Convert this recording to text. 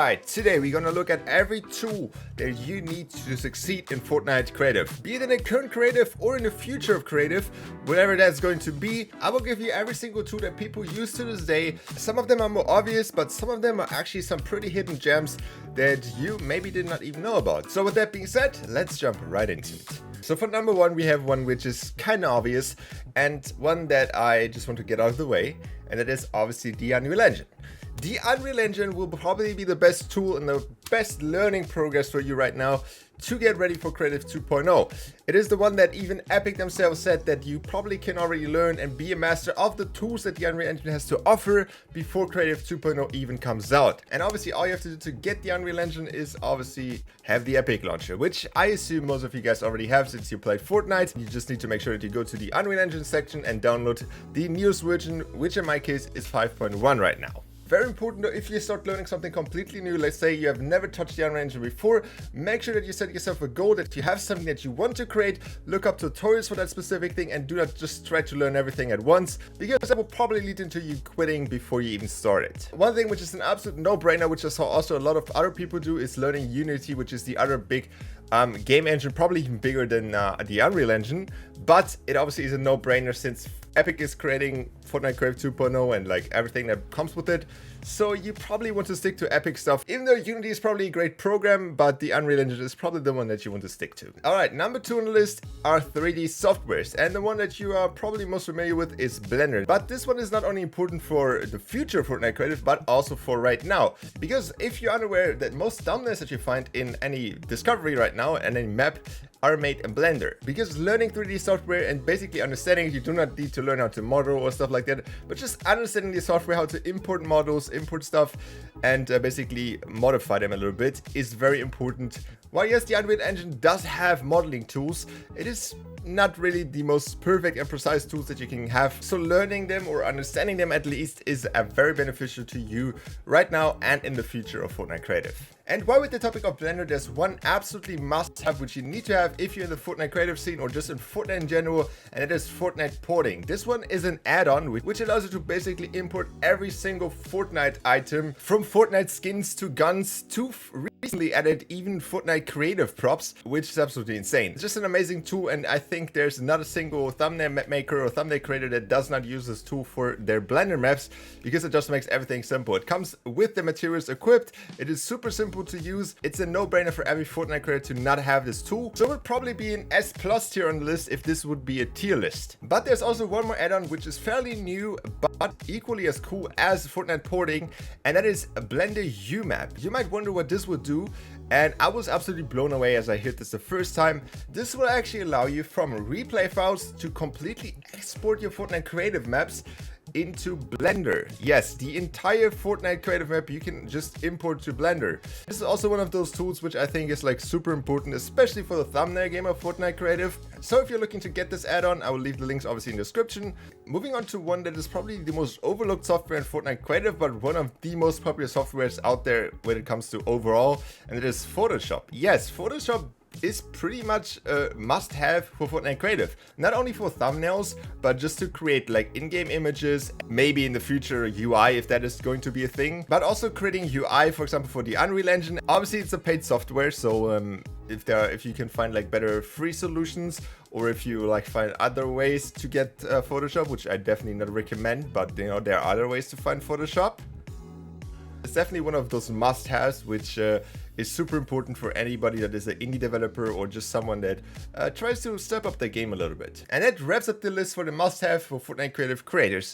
Alright, today we're gonna look at every tool that you need to succeed in Fortnite Creative. Be it in the current creative or in the future of creative, whatever that's going to be, I will give you every single tool that people use to this day. Some of them are more obvious, but some of them are actually some pretty hidden gems that you maybe did not even know about. So with that being said, let's jump right into it. So for number one, we have one which is kind of obvious and one that I just want to get out of the way, and that is obviously the Unreal Engine. The Unreal Engine will probably be the best tool and the best learning progress for you right now to get ready for Creative 2.0. It is the one that even Epic themselves said that you probably can already learn and be a master of the tools that the Unreal Engine has to offer before Creative 2.0 even comes out. And obviously all you have to do to get the Unreal Engine is obviously have the Epic launcher, which I assume most of you guys already have since you played Fortnite. You just need to make sure that you go to the Unreal Engine section and download the newest version, which in my case is 5.1 right now. Very important though, if you start learning something completely new, let's say you have never touched the Unreal Engine before, make sure that you set yourself a goal, that you have something that you want to create, look up tutorials for that specific thing, and do not just try to learn everything at once, because that will probably lead into you quitting before you even start it. One thing which is an absolute no-brainer, which I saw also a lot of other people do, is learning Unity, which is the other big game engine, probably even bigger than the Unreal Engine, but it obviously is a no-brainer since Epic is creating Fortnite Creative 2.0 and like everything that comes with it. So you probably want to stick to Epic stuff, even though Unity is probably a great program, but the Unreal Engine is probably the one that you want to stick to. Alright, number 2 on the list are 3D softwares, and the one that you are probably most familiar with is Blender. But this one is not only important for the future of Fortnite Creative, but also for right now. Because if you're unaware that most thumbnails that you find in any discovery right now and any map are made in Blender. Because learning 3D software and basically understanding it, you do not need to learn how to model or stuff like that, but just understanding the software, how to import models, import stuff, and basically modify them a little bit is very important. While yes, the Unreal Engine does have modeling tools, it is not really the most perfect and precise tools that you can have. So learning them or understanding them at least is very beneficial to you right now and in the future of Fortnite Creative. And while with the topic of Blender, there's one absolutely must-have which you need to have if you're in the Fortnite creative scene or just in Fortnite in general, and it is Fortnite Porting. This one is an add-on which allows you to basically import every single Fortnite item, from Fortnite skins to guns to recently added even Fortnite creative props, which is absolutely insane. It's just an amazing tool, and I think there's not a single thumbnail map maker or thumbnail creator that does not use this tool for their Blender maps, because it just makes everything simple. It comes with the materials equipped, it is super simple to use. It's a no-brainer for every Fortnite creator to not have this tool. So it would probably be an S+ tier on the list if this would be a tier list. But there's also one more add-on which is fairly new but equally as cool as Fortnite Porting, and that is a Blender UMap. You might wonder what this would do, and I was absolutely blown away as I heard this the first time. This will actually allow you from replay files to completely export your Fortnite creative maps into Blender. Yes, the entire Fortnite creative map you can just import to Blender. This is also one of those tools which I think is like super important, especially for the thumbnail game of Fortnite Creative. So if you're looking to get this add-on, I will leave the links obviously in the description. Moving on to one that is probably the most overlooked software in Fortnite Creative, but one of the most popular softwares out there when it comes to overall, and it is Photoshop. Yes, Photoshop is pretty much a must-have for Fortnite Creative. Not only for thumbnails, but just to create like in-game images, maybe in the future UI if that is going to be a thing, but also creating UI, for example, for the Unreal Engine. Obviously it's a paid software, so if you can find like better free solutions, or if you like find other ways to get Photoshop, which I definitely not recommend, but you know, there are other ways to find Photoshop. It's definitely one of those must-haves which is super important for anybody that is an indie developer or just someone that tries to step up their game a little bit. And that wraps up the list for the must-have for Fortnite creative creators.